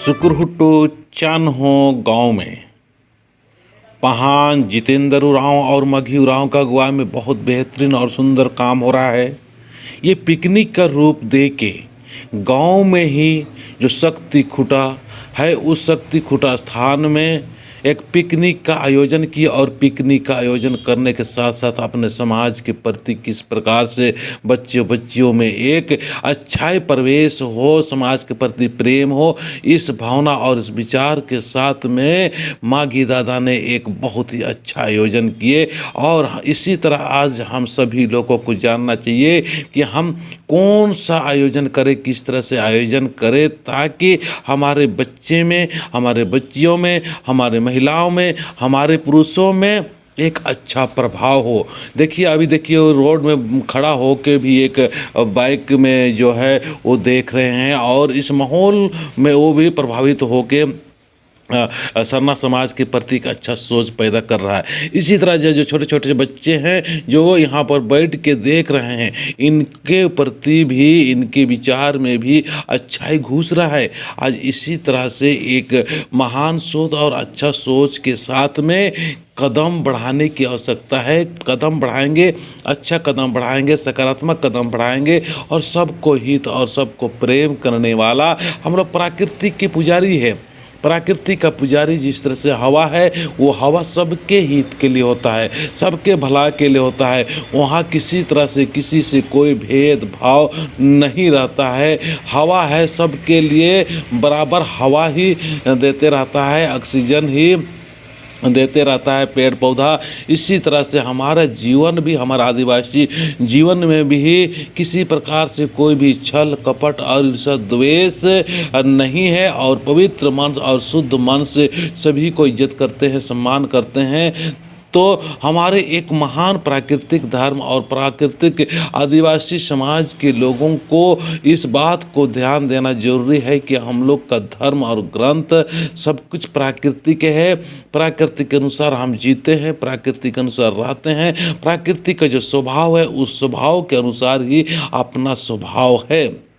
सुकुरहुट्टू चान्हो गांव में पहान जितेंद्र उरांव और मघी उरांव का अगुवाई में बहुत बेहतरीन और सुंदर काम हो रहा है। ये पिकनिक का रूप दे के गांव में ही जो शक्ति खूटा है उस शक्ति खूटा स्थान में एक पिकनिक का आयोजन किया और पिकनिक का आयोजन करने के साथ साथ अपने समाज के प्रति किस प्रकार से बच्चियों में एक अच्छाई प्रवेश हो, समाज के प्रति प्रेम हो, इस भावना और इस विचार के साथ में माघी दादा ने एक बहुत ही अच्छा आयोजन किए। और इसी तरह आज हम सभी लोगों को जानना चाहिए कि हम कौन सा आयोजन करें, किस तरह से आयोजन करें ताकि हमारे बच्चे में, हमारे बच्चियों में, हमारे महिलाओं में, हमारे पुरुषों में एक अच्छा प्रभाव हो। देखिए अभी देखिए रोड में खड़ा हो के भी एक बाइक में जो है वो देख रहे हैं और इस माहौल में वो भी प्रभावित हो के सरना समाज के प्रति एक अच्छा सोच पैदा कर रहा है। इसी तरह जो छोटे छोटे बच्चे हैं जो यहाँ पर बैठ के देख रहे हैं, इनके प्रति भी, इनके विचार में भी अच्छाई घुस रहा है। आज इसी तरह से एक महान सोच और अच्छा सोच के साथ में कदम बढ़ाने की आवश्यकता है। कदम बढ़ाएंगे, अच्छा कदम बढ़ाएंगे, सकारात्मक कदम बढ़ाएंगे और सबको हित और सबको प्रेम करने वाला हम लोग प्रकृति के पुजारी है। प्रकृति का पुजारी जिस तरह से हवा है, वो हवा सबके हित के लिए होता है, सबके भला के लिए होता है। वहाँ किसी तरह से किसी से कोई भेदभाव नहीं रहता है। हवा है सबके लिए बराबर हवा ही देते रहता है, ऑक्सीजन ही देते रहता है पेड़ पौधा। इसी तरह से हमारा जीवन भी, हमारा आदिवासी जीवन में भी किसी प्रकार से कोई भी छल कपट और ईर्ष्या द्वेष नहीं है और पवित्र मन और शुद्ध मन से सभी को इज्जत करते हैं, सम्मान करते हैं। तो हमारे एक महान प्राकृतिक धर्म और प्राकृतिक आदिवासी समाज के लोगों को इस बात को ध्यान देना जरूरी है कि हम लोग का धर्म और ग्रंथ सब कुछ प्राकृतिक है। प्रकृति के अनुसार हम जीते हैं, प्रकृति के अनुसार रहते हैं, प्रकृति का जो स्वभाव है उस स्वभाव के अनुसार ही अपना स्वभाव है।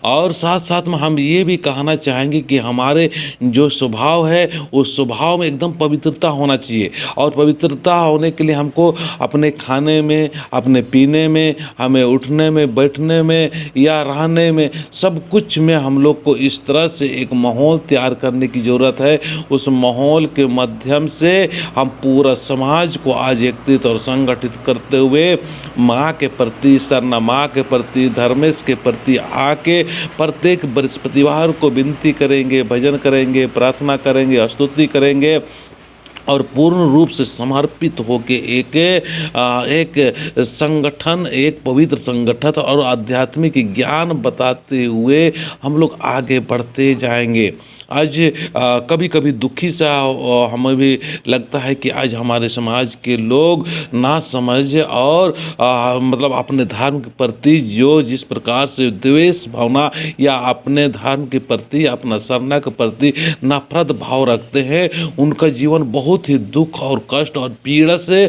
और साथ साथ में हम ये भी कहना चाहेंगे कि हमारे जो स्वभाव है उस स्वभाव में एकदम पवित्रता होना चाहिए। और पवित्रता होने के लिए हमको अपने खाने में, अपने पीने में, हमें उठने में, बैठने में या रहने में, सब कुछ में हम लोग को इस तरह से एक माहौल तैयार करने की ज़रूरत है। उस माहौल के माध्यम से हम पूरा समाज को आज एकत्रित और संगठित करते हुए माँ के प्रति, सरना माँ के प्रति, धर्मेश के प्रति के प्रत्येक बृहस्पतिवार को विनती करेंगे, भजन करेंगे, प्रार्थना करेंगे, स्तुति करेंगे और पूर्ण रूप से समर्पित होके एक संगठन, एक पवित्र संगठन और आध्यात्मिक ज्ञान बताते हुए हम लोग आगे बढ़ते जाएंगे। आज कभी कभी दुखी सा हमें भी लगता है कि आज हमारे समाज के लोग ना समझ और मतलब अपने धर्म के प्रति जो जिस प्रकार से द्वेष भावना या अपने धर्म के प्रति, अपना सरना के प्रति नफरत भाव रखते हैं, उनका जीवन बहुत ही दुख और कष्ट और पीड़ा से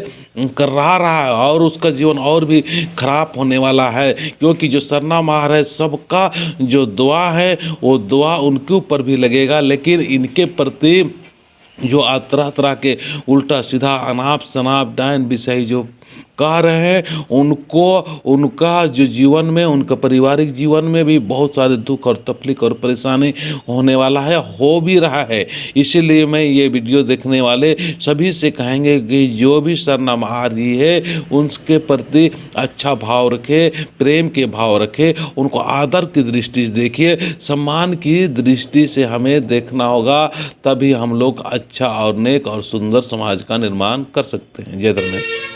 कर रहा है और उसका जीवन और भी खराब होने वाला है। क्योंकि जो सरना मार है सबका जो दुआ है वो दुआ उनके ऊपर भी लगेगा, लेकिन इनके प्रति जो तरह तरह के उल्टा सीधा अनाप शनाप डायन विषय जो कह रहे हैं, उनको उनका जो जीवन में, उनका पारिवारिक जीवन में भी बहुत सारे दुख और तकलीफ और परेशानी होने वाला है, हो भी रहा है। इसीलिए मैं ये वीडियो देखने वाले सभी से कहेंगे कि जो भी सरना आ रही है उनके प्रति अच्छा भाव रखे, प्रेम के भाव रखे, उनको आदर की दृष्टि से देखिए, सम्मान की दृष्टि से हमें देखना होगा, तभी हम लोग अच्छा और नेक और सुंदर समाज का निर्माण कर सकते हैं। जय धर्मेश।